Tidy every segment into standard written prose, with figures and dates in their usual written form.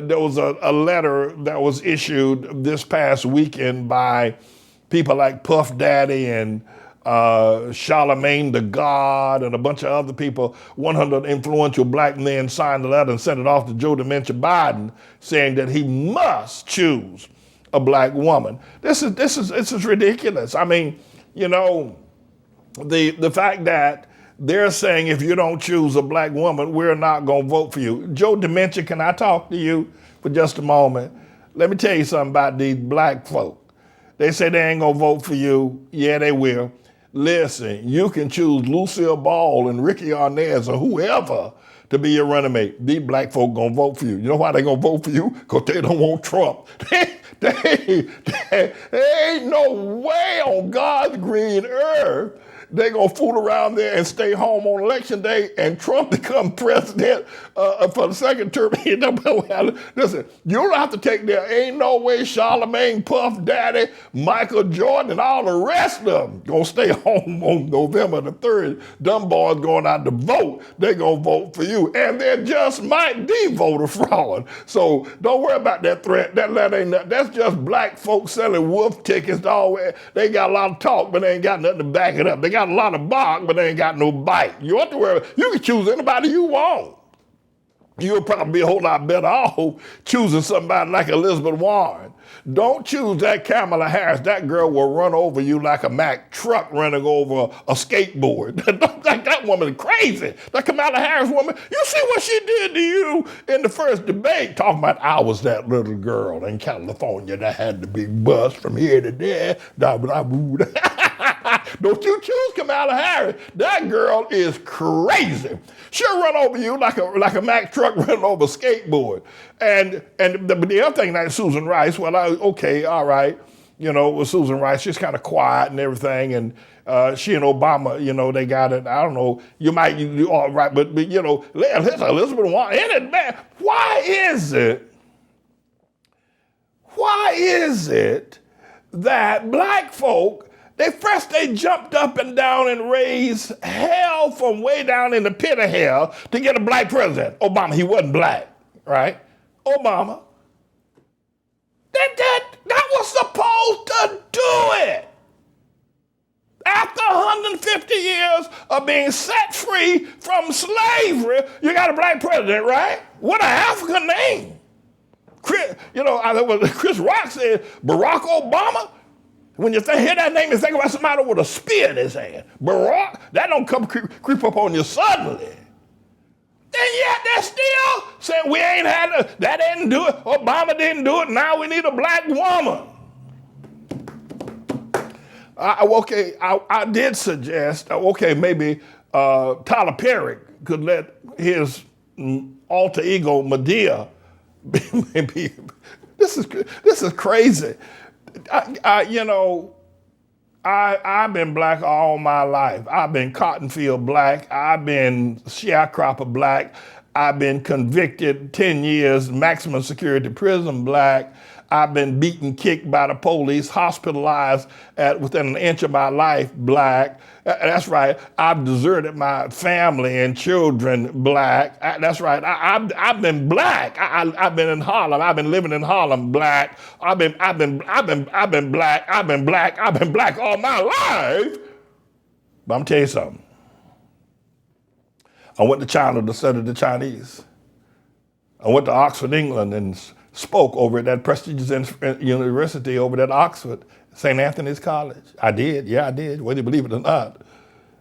there was a letter that was issued this past weekend by people like Puff Daddy and Charlemagne the God and a bunch of other people. 100 influential black men signed the letter and sent it off to Joe Dementia Biden, saying that he must choose a black woman. This is ridiculous. I mean, you know, the fact that they're saying if you don't choose a black woman, we're not going to vote for you. Joe Dementia, can I talk to you for just a moment? Let me tell you something about these black folk. They say they ain't going to vote for you. Yeah, they will. Listen, you can choose Lucille Ball and Ricky Arnaz or whoever to be your running mate. These black folk gonna vote for you. You know why they gonna vote for you? Because they don't want Trump. They ain't no way on God's green earth they gonna fool around there and stay home on election day and Trump become president for the second term. Listen, you don't have to take there. Ain't no way Charlemagne, Puff Daddy, Michael Jordan, and all the rest of them gonna stay home on November the 3rd. Dumb boys going out to vote. They gonna vote for you. And there just might be voter fraud. So don't worry about that threat. That's just black folks selling wolf tickets. They got a lot of talk, but they ain't got nothing to back it up. They got a lot of bark, but they ain't got no bite. You want to worry. You can choose anybody you want. You'll probably be a whole lot better off choosing somebody like Elizabeth Warren. Don't choose that Kamala Harris. That girl will run over you like a Mack truck running over a skateboard. That woman is crazy. That Kamala Harris woman, you see what she did to you in the first debate, talking about I was that little girl in California that had to be bused from here to there. Don't you choose Kamala Harris. That girl is crazy. She'll run over you like a Mack truck running over a skateboard. And the other thing, like Susan Rice, okay, all right. You know, with Susan Rice, she's kind of quiet and everything. And she and Obama, you know, they got it. I don't know. You might do all right, but you know, Elizabeth Warren, in it, man. Why is it that black folk, they jumped up and down and raised hell from way down in the pit of hell to get a black president? Obama, he wasn't black, right? Obama. That was supposed to do it. After 150 years of being set free from slavery, you got a black president, right? What an African name. Chris Rock said, Barack Obama. When you hear that name, you think about somebody with a spear in his hand. Barack, that don't come creep up on you suddenly. And yet they're still saying we ain't had that didn't do it. Obama didn't do it. Now we need a black woman. I did suggest, maybe Tyler Perry could let his alter ego Medea be. This is crazy. I've been black all my life. I've been cottonfield black. I've been sharecropper black. I've been convicted 10 years, maximum security prison black. I've been beaten, kicked by the police, hospitalized within an inch of my life black. That's right. I've deserted my family and children black. That's right. I've been black. I've been in Harlem. I've been living in Harlem black. I've been black. I've been black all my life. But I'm telling you something. I went to China to study the Chinese. I went to Oxford, England, and spoke over at that prestigious university over at Oxford, St. Anthony's College. I did, whether you believe it or not.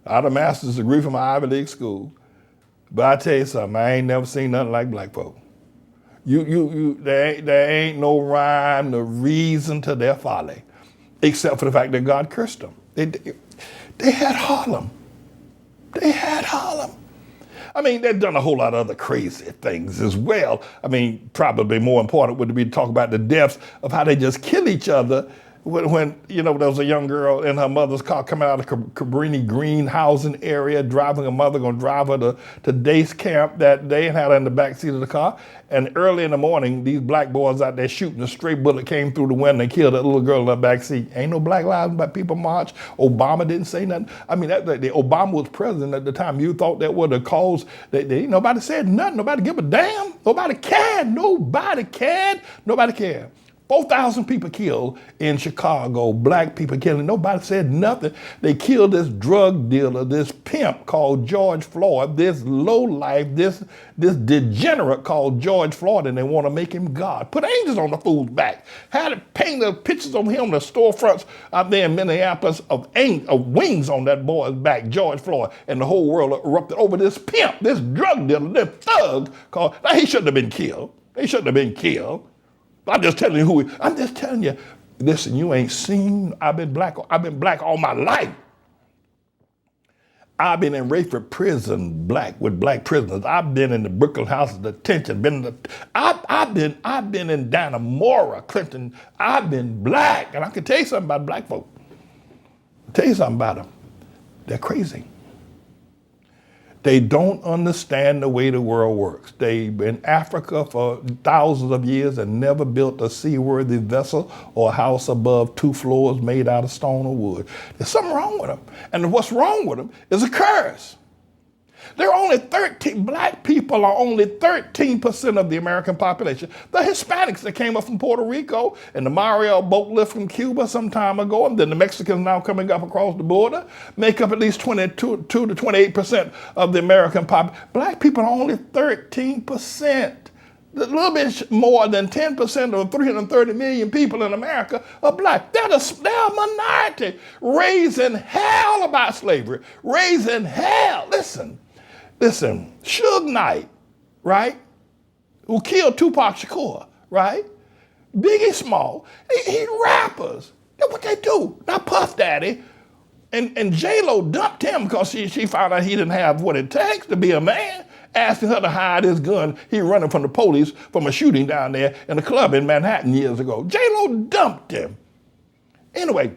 I had a master's degree from an Ivy League school. But I tell you something, I ain't never seen nothing like black folk. There ain't no rhyme, no reason to their folly, except for the fact that God cursed them. They had Harlem. They had Harlem. I mean, they've done a whole lot of other crazy things as well. I mean, probably more important would be to talk about the depths of how they just kill each other when there was a young girl in her mother's car coming out of Cabrini Green housing area, driving her mother, going to drive her to Dace Camp that day, and had her in the back seat of the car. And early in the morning, these black boys out there shooting, a stray bullet came through the window and killed that little girl in the back seat. Ain't no Black Lives Matter people march. Obama didn't say nothing. I mean, Obama was president at the time. You thought that would have caused, nobody said nothing. Nobody give a damn. Nobody cared. Nobody cared. 4,000 people killed in Chicago, black people killing. Nobody said nothing. They killed this drug dealer, this pimp called George Floyd, this lowlife, this degenerate called George Floyd, and they want to make him God. Put angels on the fool's back. Had it painted pictures of him in the storefronts out there in Minneapolis of wings on that boy's back, George Floyd, and the whole world erupted over this pimp, this drug dealer, this thug called, now he shouldn't have been killed. He shouldn't have been killed. I'm just telling you I'm just telling you, listen, you ain't seen, I've been black all my life. I've been in Rayford prison with black prisoners. I've been in the Brooklyn House of Detention. I've been in Dannemora, Clinton. I've been black. And I can tell you something about black folk. I'll tell you something about them. They're crazy. They don't understand the way the world works. They've been in Africa for thousands of years and never built a seaworthy vessel or a house above 2 floors made out of stone or wood. There's something wrong with them. And what's wrong with them is a curse. Black people are only 13% of the American population. The Hispanics that came up from Puerto Rico and the Mario boat lift from Cuba some time ago, and then the Mexicans now coming up across the border, make up at least 22 to 28% of the American population. Black people are only 13%. A little bit more than 10% of 330 million people in America are black. They're a minority. Raising hell about slavery. Raising hell. Listen, Suge Knight, right, who killed Tupac Shakur, right? Biggie Small, he rappers. That's what they do. Not Puff Daddy. And J-Lo dumped him because she found out he didn't have what it takes to be a man, asking her to hide his gun. He running from the police from a shooting down there in a club in Manhattan years ago. J-Lo dumped him. Anyway,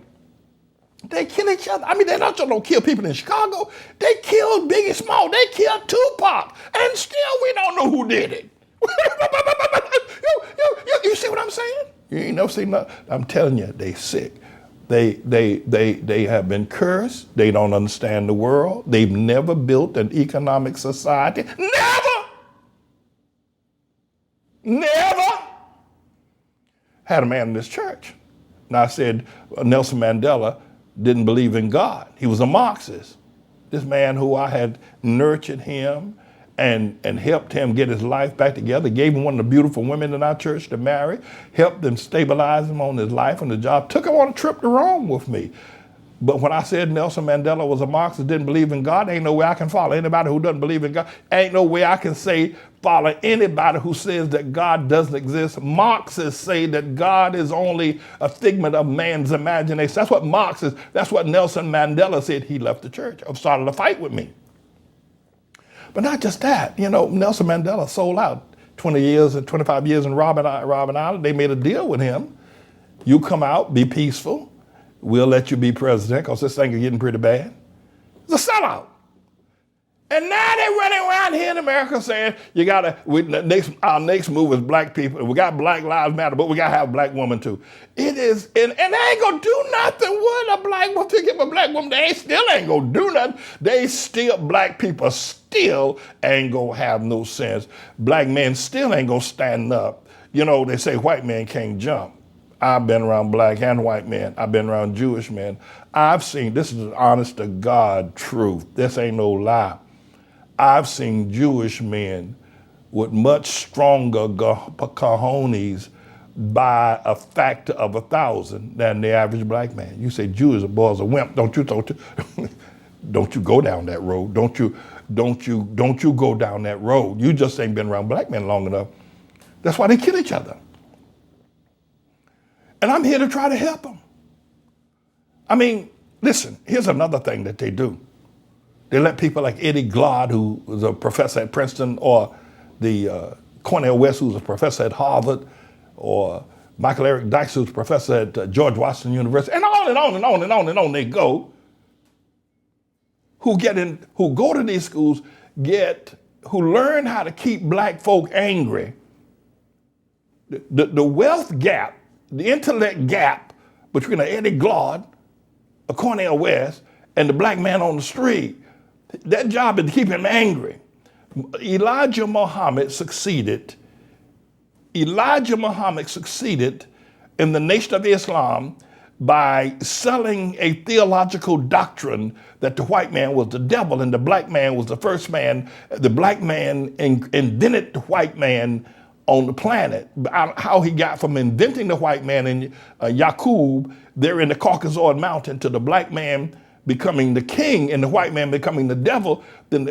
they kill each other. I mean, they don't kill people in Chicago. They killed Biggie Small. They killed Tupac. And still we don't know who did it. You see what I'm saying? You ain't never seen nothing. I'm telling you, they sick. They have been cursed. They don't understand the world. They've never built an economic society. Never. Had a man in this church. Now I said Nelson Mandela didn't believe in God. He was a Marxist. This man who I had nurtured him and helped him get his life back together, gave him one of the beautiful women in our church to marry, helped him stabilize him on his life and the job, took him on a trip to Rome with me. But when I said Nelson Mandela was a Marxist, didn't believe in God, ain't no way I can follow anybody who doesn't believe in God. Ain't no way I can follow anybody who says that God doesn't exist. Marxists say that God is only a figment of man's imagination. That's what Marxists, that's what Nelson Mandela said. He left the church, started a fight with me. But not just that, Nelson Mandela sold out 20 years and 25 years in Robben Island. They made a deal with him. You come out, be peaceful. We'll let you be president because this thing is getting pretty bad. It's a sellout. And now they're running around here in America saying, our next move is black people. We got Black Lives Matter, but we got to have a black woman too. It is, and they ain't going to do nothing with a black woman. Think of a black woman, they still ain't going to do nothing. Black people still ain't going to have no sense. Black men still ain't going to stand up. They say white men can't jump. I've been around black and white men. I've been around Jewish men. I've seen, this is an honest to God truth. This ain't no lie. I've seen Jewish men with much stronger cojones by a factor of 1,000 than the average black man. You say Jewish boys are wimp. Don't you go down that road. Don't you go down that road. You just ain't been around black men long enough. That's why they kill each other. And I'm here to try to help them. I mean, listen, here's another thing that they do. They let people like Eddie Glaude, who was a professor at Princeton, or the Cornel West, who's a professor at Harvard, or Michael Eric Dykes, who's a professor at George Washington University, and on and on and on and on and on they go, who go to these schools, who learn how to keep black folk angry. The wealth gap, the intellect gap between an Eddie Glaude, a Cornel West, and the black man on the street, that job is to keep him angry. Elijah Muhammad succeeded in the Nation of Islam by selling a theological doctrine that the white man was the devil and the black man was the first man. The black man invented the white man on the planet. How he got from inventing the white man in Yaqub there in the Caucasoid Mountain to the black man becoming the king and the white man becoming the devil, then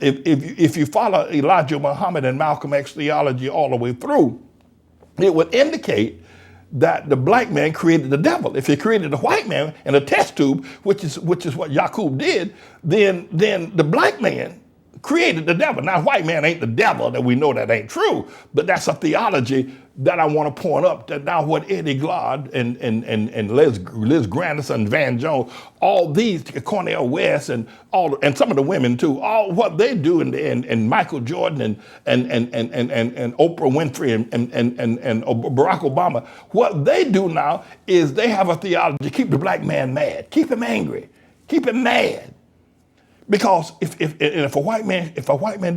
if you follow Elijah Muhammad and Malcolm X theology all the way through, it would indicate that the black man created the devil. If he created the white man in a test tube, which is what Yaqub did, then the black man created the devil. Now, white man ain't the devil, that we know that ain't true, but that's a theology that I want to point up, that now what Eddie Glaude and Liz Grandison, Van Jones, all these, Cornel West and some of the women too, all what they do and Michael Jordan and Oprah Winfrey and Barack Obama, what they do now is they have a theology to keep the black man mad, keep him angry, keep him mad. Because if a white man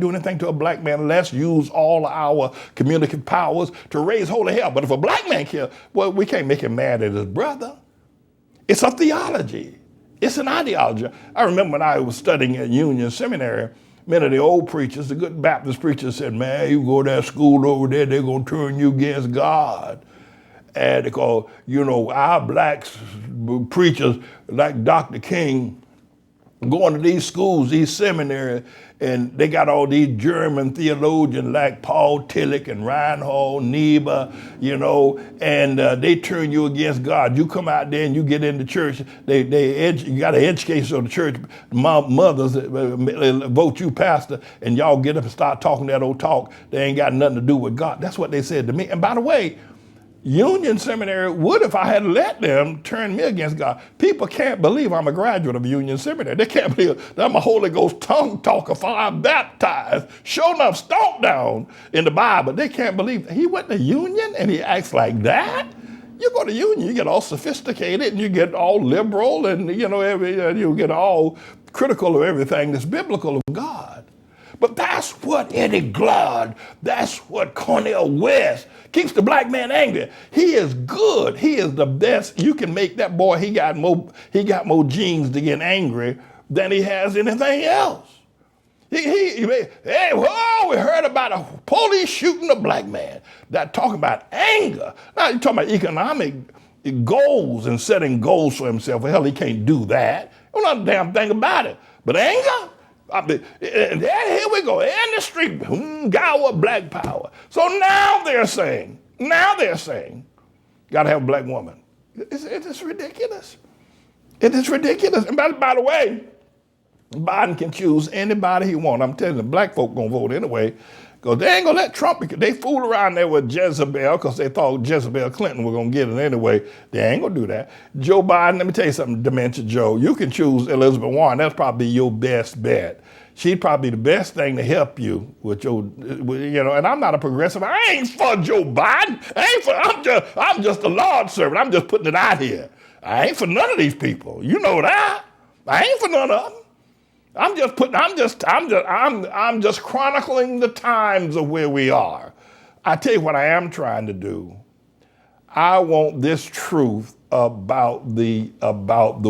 do anything to a black man, let's use all our communicative powers to raise holy hell. But if a black man kills, well, we can't make him mad at his brother. It's a theology. It's an ideology. I remember when I was studying at Union Seminary, many of the old preachers, the good Baptist preachers said, man, you go to that school over there, they're going to turn you against God. And because, our black preachers like Dr. King, going to these schools, these seminaries, and they got all these German theologians like Paul Tillich and Reinhold Niebuhr, and they turn you against God. You come out there and you get in the church, you got an education of the church, mothers vote you pastor, and y'all get up and start talking that old talk. They ain't got nothing to do with God. That's what they said to me. And by the way, Union Seminary would, if I had let them, turn me against God. People can't believe I'm a graduate of Union Seminary. They can't believe that I'm a Holy Ghost tongue talker, fire baptized, sure enough, stomped down in the Bible. They can't believe he went to Union and he acts like that. You go to Union, you get all sophisticated and you get all liberal and you get all critical of everything that's biblical of God. But that's what Eddie Glaude, that's what Cornel West keeps the black man angry. He is good. He is the best. You can make that boy, he got more genes to get angry than he has anything else. We heard about a police shooting a black man. That talking about anger. Now you're talking about economic goals and setting goals for himself. Well, hell, he can't do that. There's not a damn thing about it. But anger? Here we go, in the street, guy with black power. So now they're saying, gotta have a black woman. It is ridiculous. It is ridiculous. And by the way, Biden can choose anybody he wants. I'm telling you, black folk gonna vote anyway, because they ain't gonna let Trump, they fool around there with Jezebel, because they thought Jezebel Clinton was gonna get it anyway. They ain't gonna do that. Joe Biden, let me tell you something, Dementia Joe, you can choose Elizabeth Warren. That's probably your best bet. She'd probably be the best thing to help you with your, and I'm not a progressive. I ain't for Joe Biden. I'm just a Lord's servant. I'm just putting it out here. I ain't for none of these people. You know that. I ain't for none of them. I'm just chronicling the times of where we are. I tell you what I am trying to do. I want this truth about the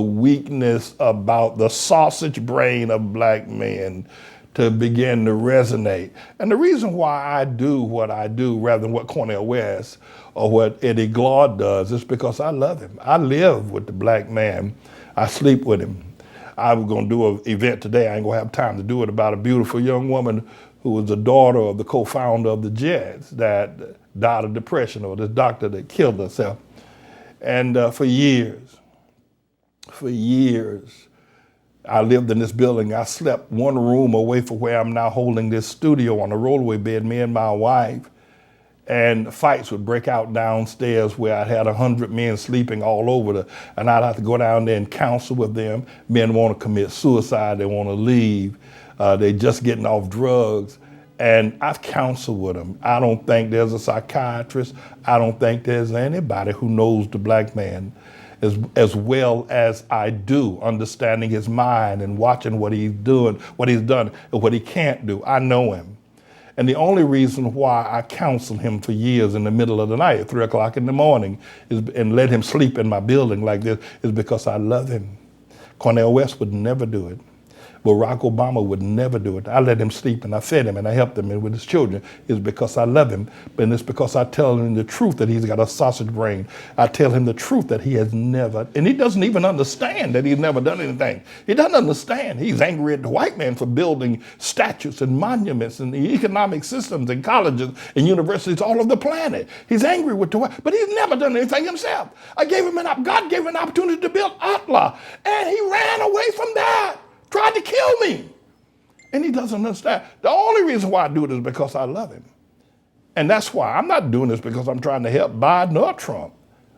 weakness, about the sausage brain of black men to begin to resonate. And the reason why I do what I do rather than what Cornel West or what Eddie Glaude does is because I love him. I live with the black man. I sleep with him. I was going to do an event today. I ain't going to have time to do it, about a beautiful young woman who was the daughter of the co-founder of the Jets that died of depression, or this doctor that killed herself. And for years, I lived in this building. I slept one room away from where I'm now holding this studio on a rollaway bed, me and my wife. And fights would break out downstairs where I had 100 men sleeping all over and I'd have to go down there and counsel with them. Men want to commit suicide, they want to leave, they're just getting off drugs. And I've counseled with them. I don't think there's a psychiatrist. I don't think there's anybody who knows the black man as well as I do, understanding his mind and watching what he's doing, what he's done, and what he can't do. I know him. And the only reason why I counseled him for years in the middle of the night at 3 o'clock in the morning and let him sleep in my building like this is because I love him. Cornel West would never do it. Barack Obama would never do it. I let him sleep and I fed him and I helped him with his children. It's because I love him, but it's because I tell him the truth that he's got a sausage brain. I tell him the truth that he has never, and he doesn't even understand that he's never done anything. He doesn't understand. He's angry at the white man for building statues and monuments and the economic systems and colleges and universities all over the planet. He's angry with the white, but he's never done anything himself. God gave him an opportunity to build ATLAH, and he ran away from that. Tried to kill me. And he doesn't understand. The only reason why I do it is because I love him. And that's why I'm not doing this because I'm trying to help Biden or Trump.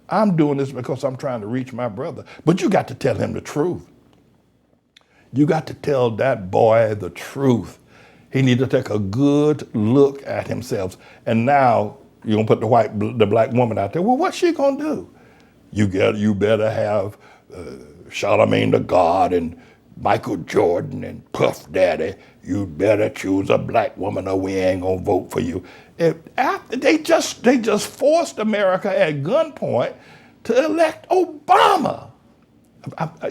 I'm doing this because I'm trying to reach my brother. But you got to tell him the truth. You got to tell that boy the truth. He needs to take a good look at himself. And now you're gonna put the black woman out there. Well, what's she gonna do? You better have Charlemagne the God and Michael Jordan and Puff Daddy. You better choose a black woman or we ain't gonna vote for you. They just forced America at gunpoint to elect Obama.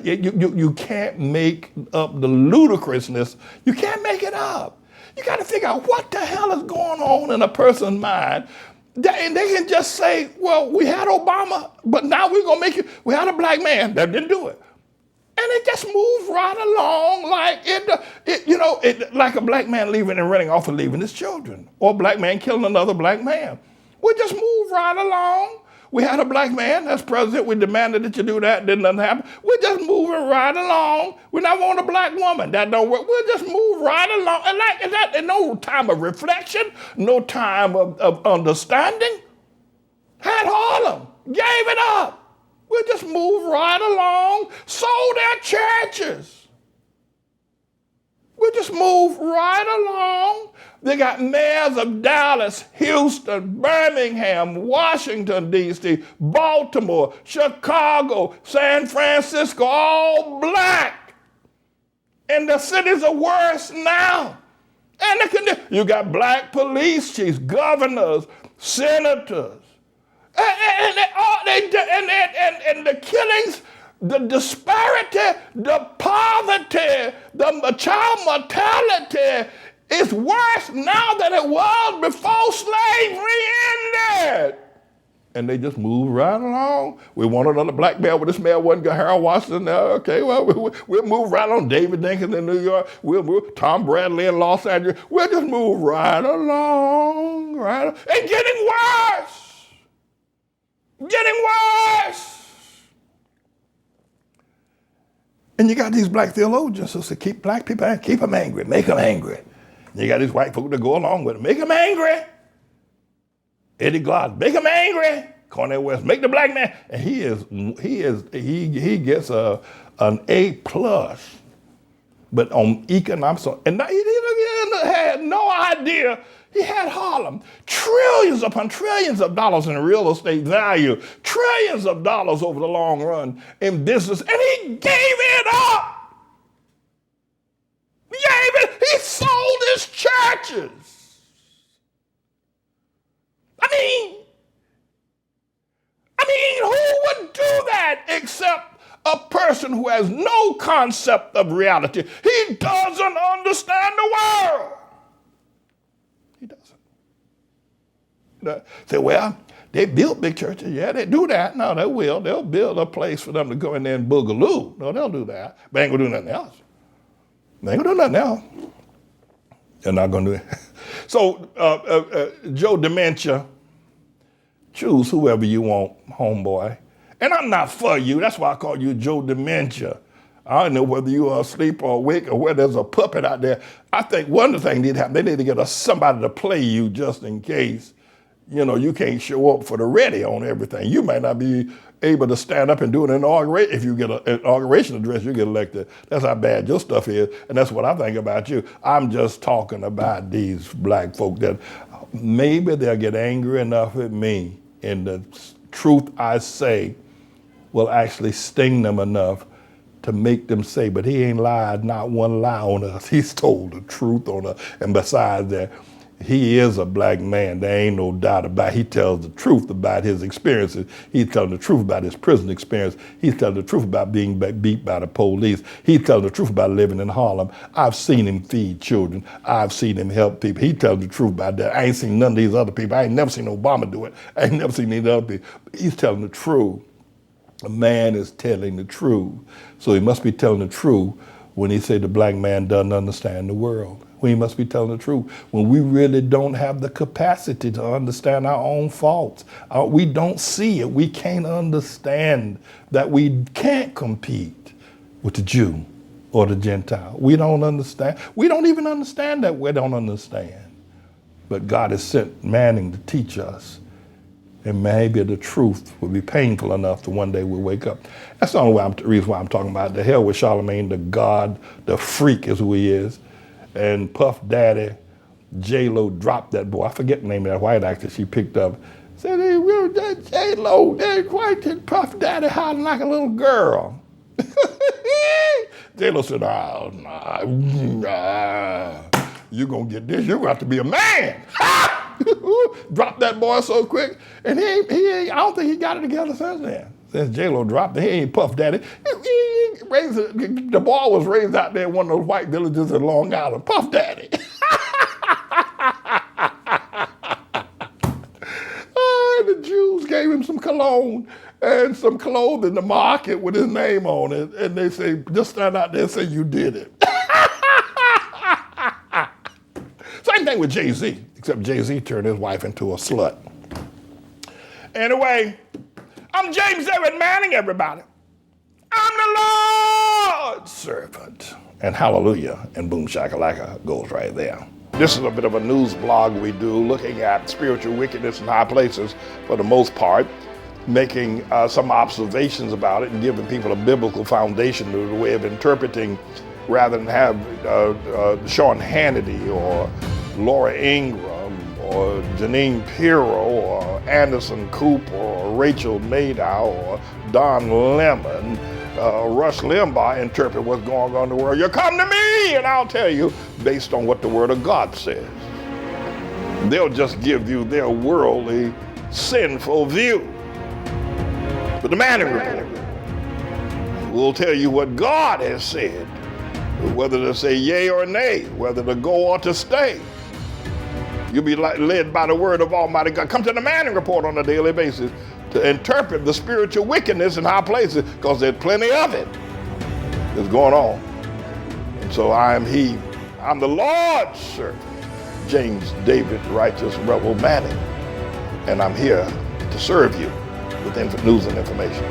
You can't make up the ludicrousness. You can't make it up. You got to figure out what the hell is going on in a person's mind. And they can just say, well, we had Obama, but now we're going to make it. We had a black man that didn't do it. And it just moves right along like a black man leaving and running off and leaving his children, or a black man killing another black man. We just move right along. We had a black man that's president. We demanded that you do that. Didn't nothing happen. We're just moving right along. We not want a black woman. That don't work. We'll just move right along. And no time of reflection, no time of understanding. Had Harlem, gave it up. We'll just move right along, sold their churches. We'll just move right along. They got mayors of Dallas, Houston, Birmingham, Washington, D.C., Baltimore, Chicago, San Francisco, all black. And the cities are worse now. And you got black police chiefs, governors, senators. And the killings, the disparity, the poverty, the child mortality is worse now than it was before slavery ended. And they just move right along. We want another black male, but this male wasn't Harold Washington. Okay, well, we'll move right on. David Dinkins in New York. We'll move Tom Bradley in Los Angeles. We'll just move right along, and getting worse. Getting worse. And you got these black theologians who say, keep black people angry, keep them angry, make them angry. And you got these white folk that go along with it, make them angry. Eddie Glaude, make them angry. Cornel West, make the black man. And he gets an A+. But on economics, and he had no idea. He had Harlem, trillions upon trillions of dollars in real estate value, trillions of dollars over the long run in business, and he gave it up. He sold his churches. I mean, who would do that except a person who has no concept of reality? He doesn't understand the world. He doesn't. Say, well, they built big churches. Yeah, they do that. No, they will. They'll build a place for them to go in there and boogaloo. No, they'll do that. But they ain't gonna do nothing else. They ain't gonna do nothing else. They're not gonna do it. So, Joe Dementia, choose whoever you want, homeboy. And I'm not for you. That's why I call you Joe Dementia. I don't know whether you are asleep or awake or whether there's a puppet out there. I think one of the things need to happen, they need to get somebody to play you just in case You know, you can't show up for the ready on everything. You might not be able to stand up and do an inauguration. If you get an inauguration address, you get elected. That's how bad your stuff is. And that's what I think about you. I'm just talking about these black folk that maybe they'll get angry enough at me, and the truth I say will actually sting them enough to make them say, but he ain't lied not one lie on us. He's told the truth on us. And besides that, he is a black man. There ain't no doubt about it. He tells the truth about his experiences. He's telling the truth about his prison experience. He's telling the truth about being beat by the police. He's telling the truth about living in Harlem. I've seen him feed children. I've seen him help people. He tells the truth about that. I ain't seen none of these other people. I ain't never seen Obama do it. I ain't never seen these other people. He's telling the truth. A man is telling the truth. So he must be telling the truth when he say the black man doesn't understand the world. When he must be telling the truth. When we really don't have the capacity to understand our own faults. We don't see it. We can't understand that we can't compete with the Jew or the Gentile. We don't understand. We don't even understand that we don't understand. But God has sent Manning to teach us. And maybe the truth will be painful enough to one day we'll wake up. That's the only reason why I'm talking about. The hell with Charlemagne, the God, the freak is who he is. And Puff Daddy, J-Lo dropped that boy. I forget the name of that white actress she picked up. Said, hey, J-Lo, that white Puff Daddy hollering like a little girl. J-Lo said, oh, nah, you're going to get this. You're going to have to be a man. Dropped that boy so quick. And he ain't, I don't think he got it together since then. Since J-Lo dropped it, he ain't Puff Daddy. The boy was raised out there in one of those white villages in Long Island. Puff Daddy. The Jews gave him some cologne and some clothes in the market with his name on it. And they say, just stand out there and say you did it. Same thing with Jay-Z, except Jay-Z turned his wife into a slut. Anyway, I'm James Everett Manning, everybody. I'm the Lord's servant. And hallelujah, and boom shakalaka goes right there. This is a bit of a news blog we do, looking at spiritual wickedness in high places for the most part, making some observations about it and giving people a biblical foundation to the way of interpreting, rather than have Sean Hannity or Laura Ingraham or Janine Pirro or Anderson Cooper or Rachel Maddow or Don Lemon, Rush Limbaugh interpret what's going on in the world. You come to me and I'll tell you based on what the Word of God says. They'll just give you their worldly, sinful view. But the Manning Report will tell you what God has said, whether to say yea or nay, whether to go or to stay. You'll be led by the word of Almighty God. Come to the Manning Report on a daily basis to interpret the spiritual wickedness in high places, because there's plenty of it that's going on. And so I'm the Lord's servant, James David Righteous Rebel Manning, and I'm here to serve you with news and information.